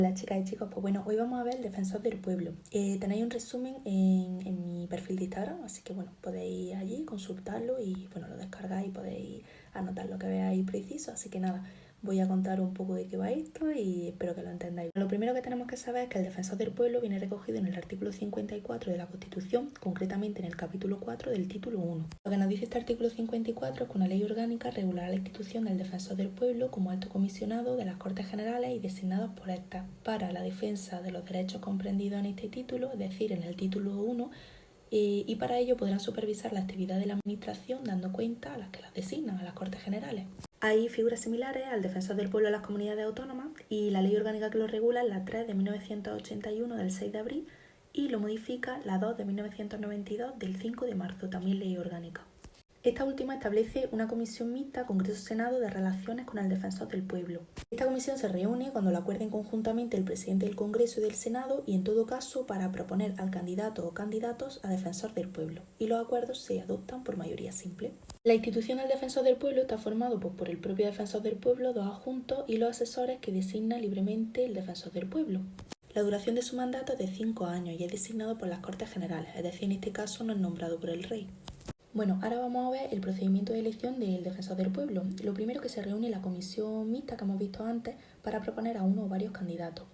Hola chicas y chicos, pues bueno, hoy vamos a ver el Defensor del Pueblo. Tenéis un resumen en mi perfil de Instagram, así que bueno, podéis ir allí, consultarlo y bueno, lo descargáis y podéis anotar lo que veáis preciso. Así que nada, voy a contar un poco de qué va esto y espero que lo entendáis. Lo primero que tenemos que saber es que el Defensor del Pueblo viene recogido en el artículo 54 de la Constitución, concretamente en el capítulo 4 del título 1. Lo que nos dice este artículo 54 es que una ley orgánica regulará la institución del Defensor del Pueblo como alto comisionado de las Cortes Generales y designados por estas para la defensa de los derechos comprendidos en este título, es decir, en el título 1, y para ello podrán supervisar la actividad de la Administración dando cuenta a las que las designan, a las Cortes Generales. Hay figuras similares al Defensor del Pueblo de las Comunidades Autónomas y la ley orgánica que lo regula es la 3 de 1981 del 6 de abril y lo modifica la 2 de 1992 del 5 de marzo, también ley orgánica. Esta última establece una comisión mixta Congreso-Senado de relaciones con el Defensor del Pueblo. Esta comisión se reúne cuando lo acuerden conjuntamente el presidente del Congreso y del Senado y en todo caso para proponer al candidato o candidatos a Defensor del Pueblo, y los acuerdos se adoptan por mayoría simple. La institución del Defensor del Pueblo está formado por el propio Defensor del Pueblo, dos adjuntos y los asesores que designa libremente el Defensor del Pueblo. La duración de su mandato es de 5 años y es designado por las Cortes Generales, es decir, en este caso no es nombrado por el rey. Bueno, ahora vamos a ver el procedimiento de elección del Defensor del Pueblo. Lo primero que se reúne la comisión mixta que hemos visto antes para proponer a uno o varios candidatos.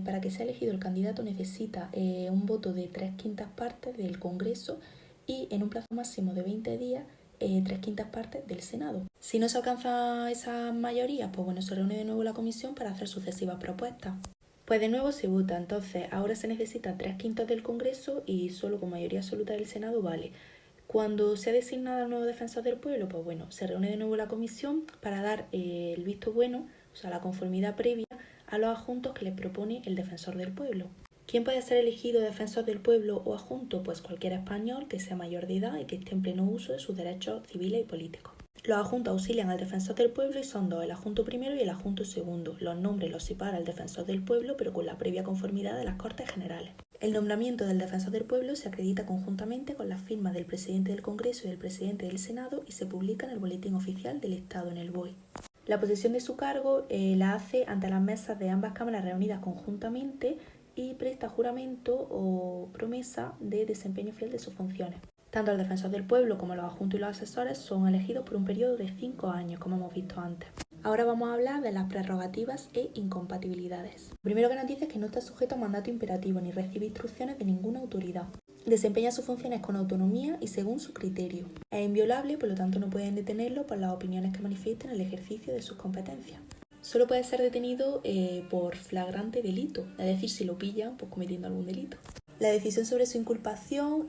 Para que sea elegido el candidato necesita un voto de 3/5 partes del Congreso y en un plazo máximo de 20 días 3/5 partes del Senado. Si no se alcanza esa mayoría, pues bueno, se reúne de nuevo la comisión para hacer sucesivas propuestas. Pues de nuevo se vota, entonces ahora se necesita 3/5 del Congreso y solo con mayoría absoluta del Senado vale. Cuando se ha designado el nuevo Defensor del Pueblo, pues bueno, se reúne de nuevo la comisión para dar el visto bueno, o sea, la conformidad previa a los adjuntos que les propone el Defensor del Pueblo. ¿Quién puede ser elegido Defensor del Pueblo o adjunto? Pues cualquier español que sea mayor de edad y que esté en pleno uso de sus derechos civiles y políticos. Los adjuntos auxilian al Defensor del Pueblo y son dos, el adjunto primero y el adjunto segundo. Los nombres los separa el Defensor del Pueblo, pero con la previa conformidad de las Cortes Generales. El nombramiento del Defensor del Pueblo se acredita conjuntamente con la firma del presidente del Congreso y del presidente del Senado y se publica en el Boletín Oficial del Estado, en el BOE. La posesión de su cargo la hace ante las mesas de ambas cámaras reunidas conjuntamente y presta juramento o promesa de desempeño fiel de sus funciones. Tanto el Defensor del Pueblo como los adjuntos y los asesores son elegidos por un periodo de 5 años, como hemos visto antes. Ahora vamos a hablar de las prerrogativas e incompatibilidades. Lo primero que nos dice es que no está sujeto a mandato imperativo ni recibe instrucciones de ninguna autoridad. Desempeña sus funciones con autonomía y según su criterio. Es inviolable, por lo tanto no pueden detenerlo por las opiniones que manifieste en el ejercicio de sus competencias. Solo puede ser detenido por flagrante delito, es decir, si lo pillan pues cometiendo algún delito. La decisión sobre su inculpación,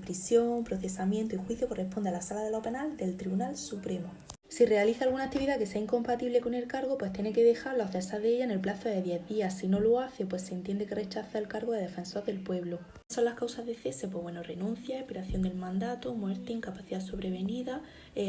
prisión, procesamiento y juicio corresponde a la Sala de lo Penal del Tribunal Supremo. Si realiza alguna actividad que sea incompatible con el cargo, pues tiene que dejarlo o cesar de ella en el plazo de 10 días. Si no lo hace, pues se entiende que rechaza el cargo de Defensor del Pueblo. ¿Son las causas de cese? Pues bueno, renuncia, expiración del mandato, muerte, incapacidad sobrevenida,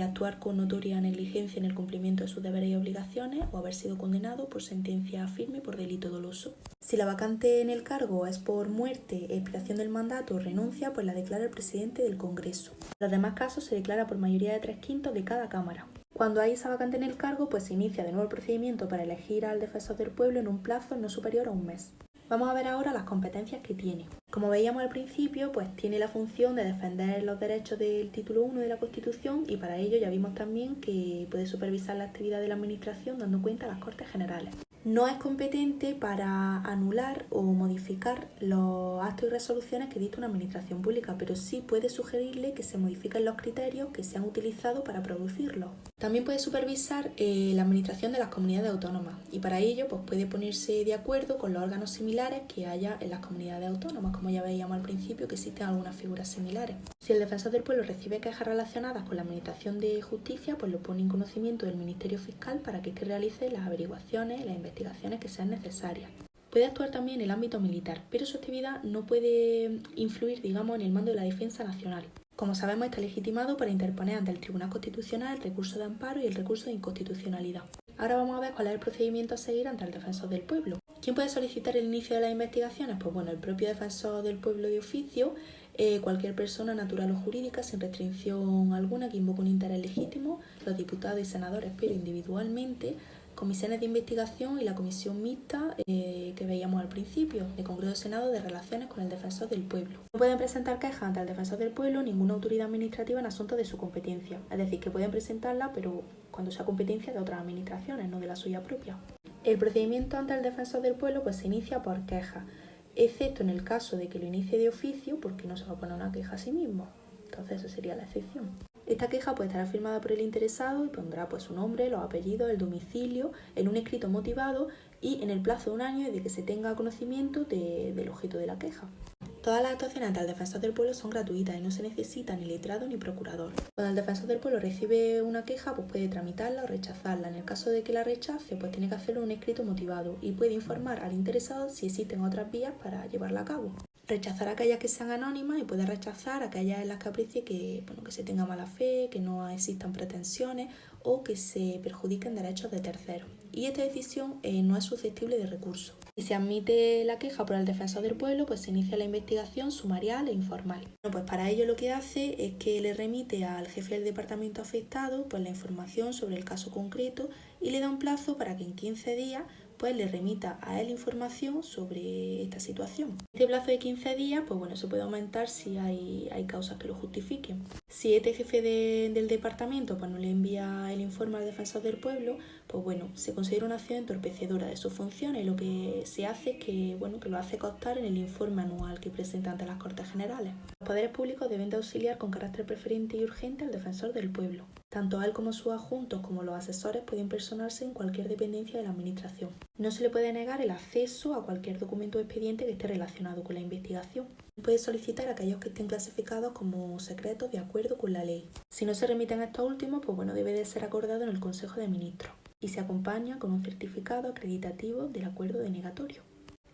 actuar con notoria negligencia en el cumplimiento de sus deberes y obligaciones o haber sido condenado por sentencia firme por delito doloso. Si la vacante en el cargo es por muerte, expiración del mandato o renuncia, pues la declara el presidente del Congreso. En los demás casos se declara por mayoría de 3/5 de cada cámara. Cuando hay esa vacante en el cargo, pues se inicia de nuevo el procedimiento para elegir al Defensor del Pueblo en un plazo no superior a un mes. Vamos a ver ahora las competencias que tiene. Como veíamos al principio, pues tiene la función de defender los derechos del título 1 de la Constitución y para ello ya vimos también que puede supervisar la actividad de la Administración dando cuenta a las Cortes Generales. No es competente para anular o modificar los actos y resoluciones que dicta una administración pública, pero sí puede sugerirle que se modifiquen los criterios que se han utilizado para producirlos. También puede supervisar la administración de las comunidades autónomas y para ello pues, puede ponerse de acuerdo con los órganos similares que haya en las comunidades autónomas, como ya veíamos al principio que existen algunas figuras similares. Si el Defensor del Pueblo recibe quejas relacionadas con la administración de justicia, pues lo pone en conocimiento del Ministerio Fiscal para que realice las averiguaciones, las investigaciones que sean necesarias. Puede actuar también en el ámbito militar, pero su actividad no puede influir, digamos, en el mando de la defensa nacional. Como sabemos, está legitimado para interponer ante el Tribunal Constitucional el recurso de amparo y el recurso de inconstitucionalidad. Ahora vamos a ver cuál es el procedimiento a seguir ante el Defensor del Pueblo. ¿Quién puede solicitar el inicio de las investigaciones? Pues bueno, el propio Defensor del Pueblo de oficio, cualquier persona natural o jurídica sin restricción alguna que invoque un interés legítimo, los diputados y senadores, pero individualmente, comisiones de investigación y la comisión mixta que veíamos al principio, de Congreso Senado de Relaciones con el Defensor del Pueblo. No pueden presentar quejas ante el Defensor del Pueblo ninguna autoridad administrativa en asuntos de su competencia, es decir, que pueden presentarla, pero cuando sea competencia de otras administraciones, no de la suya propia. El procedimiento ante el Defensor del Pueblo pues, se inicia por queja, excepto en el caso de que lo inicie de oficio, porque no se va a poner una queja a sí mismo. Entonces, esa sería la excepción. Esta queja puede estar firmada por el interesado y pondrá pues, su nombre, los apellidos, el domicilio, en un escrito motivado y en el plazo de un año de que se tenga conocimiento del objeto de la queja. Todas las actuaciones ante el Defensor del Pueblo son gratuitas y no se necesita ni letrado ni procurador. Cuando el Defensor del Pueblo recibe una queja, pues puede tramitarla o rechazarla. En el caso de que la rechace, pues tiene que hacerlo en un escrito motivado y puede informar al interesado si existen otras vías para llevarla a cabo. Rechazar aquellas que sean anónimas y puede rechazar aquellas en las que aprecie que se tenga mala fe, que no existan pretensiones o que se perjudiquen derechos de terceros. Y esta decisión no es susceptible de recurso. Si se admite la queja por el Defensor del Pueblo, pues se inicia la investigación sumarial e informal. Bueno, pues para ello lo que hace es que le remite al jefe del departamento afectado pues la información sobre el caso concreto y le da un plazo para que en 15 días pues le remita a él información sobre esta situación. Este plazo de 15 días pues bueno, se puede aumentar si hay causas que lo justifiquen. Si este jefe del departamento pues no le envía el informe al Defensor del Pueblo, pues bueno, se considera una acción entorpecedora de sus funciones. Lo que se hace es que lo hace constar en el informe anual que presenta ante las Cortes Generales. Los poderes públicos deben de auxiliar con carácter preferente y urgente al Defensor del Pueblo. Tanto él como sus adjuntos como los asesores pueden personarse en cualquier dependencia de la Administración. No se le puede negar el acceso a cualquier documento o expediente que esté relacionado con la investigación. Puede solicitar aquellos que estén clasificados como secretos de acuerdo con la ley. Si no se remiten a estos últimos, pues bueno, debe de ser acordado en el Consejo de Ministros y se acompaña con un certificado acreditativo del acuerdo denegatorio.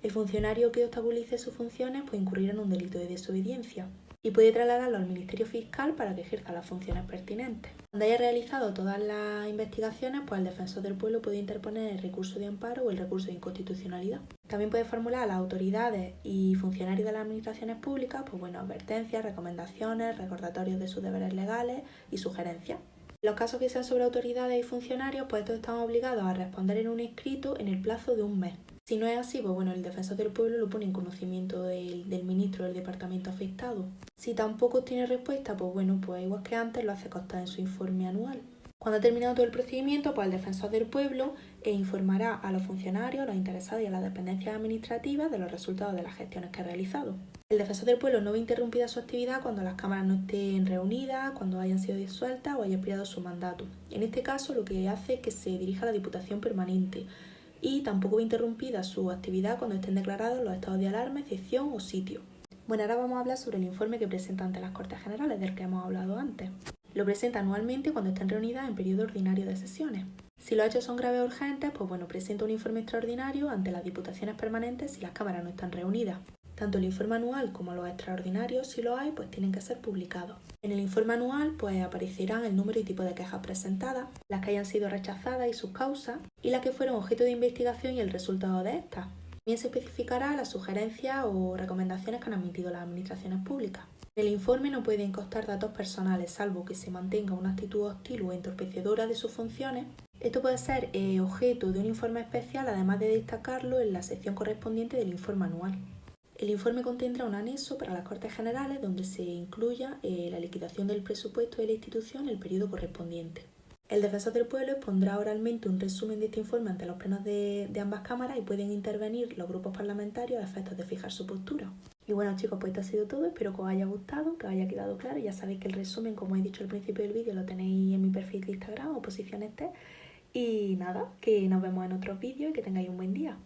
El funcionario que obstaculice sus funciones puede incurrir en un delito de desobediencia y puede trasladarlo al Ministerio Fiscal para que ejerza las funciones pertinentes. Cuando haya realizado todas las investigaciones, pues el Defensor del Pueblo puede interponer el recurso de amparo o el recurso de inconstitucionalidad. También puede formular a las autoridades y funcionarios de las administraciones públicas advertencias, recomendaciones, recordatorios de sus deberes legales y sugerencias. En los casos que sean sobre autoridades y funcionarios, pues estos están obligados a responder en un escrito en el plazo de un mes. Si no es así, pues el Defensor del Pueblo lo pone en conocimiento del ministro del departamento afectado. Si tampoco tiene respuesta, pues igual que antes lo hace constar en su informe anual. Cuando ha terminado todo el procedimiento, pues el Defensor del Pueblo informará a los funcionarios, a los interesados y a las dependencias administrativas de los resultados de las gestiones que ha realizado. El Defensor del Pueblo no ve interrumpida su actividad cuando las cámaras no estén reunidas, cuando hayan sido disueltas o haya expirado su mandato. En este caso, lo que hace es que se dirija a la Diputación Permanente y tampoco ve interrumpida su actividad cuando estén declarados los estados de alarma, excepción o sitio. Bueno, ahora vamos a hablar sobre el informe que presenta ante las Cortes Generales, del que hemos hablado antes. Lo presenta anualmente cuando estén reunidas en periodo ordinario de sesiones. Si los hechos son graves o urgentes, pues presenta un informe extraordinario ante las diputaciones permanentes si las cámaras no están reunidas. Tanto el informe anual como los extraordinarios, si los hay, pues tienen que ser publicados. En el informe anual pues aparecerán el número y tipo de quejas presentadas, las que hayan sido rechazadas y sus causas, y las que fueron objeto de investigación y el resultado de estas. También se especificará las sugerencias o recomendaciones que han admitido las administraciones públicas. En el informe no pueden constar datos personales, salvo que se mantenga una actitud hostil o entorpecedora de sus funciones. Esto puede ser objeto de un informe especial, además de destacarlo en la sección correspondiente del informe anual. El informe contendrá un anexo para las Cortes Generales donde se incluya la liquidación del presupuesto de la institución en el periodo correspondiente. El Defensor del Pueblo expondrá oralmente un resumen de este informe ante los plenos de ambas cámaras y pueden intervenir los grupos parlamentarios a efectos de fijar su postura. Y bueno chicos, pues esto ha sido todo, espero que os haya gustado, que os haya quedado claro. Ya sabéis que el resumen, como he dicho al principio del vídeo, lo tenéis en mi perfil de Instagram, Oposiciones T. Y nada, que nos vemos en otros vídeos y que tengáis un buen día.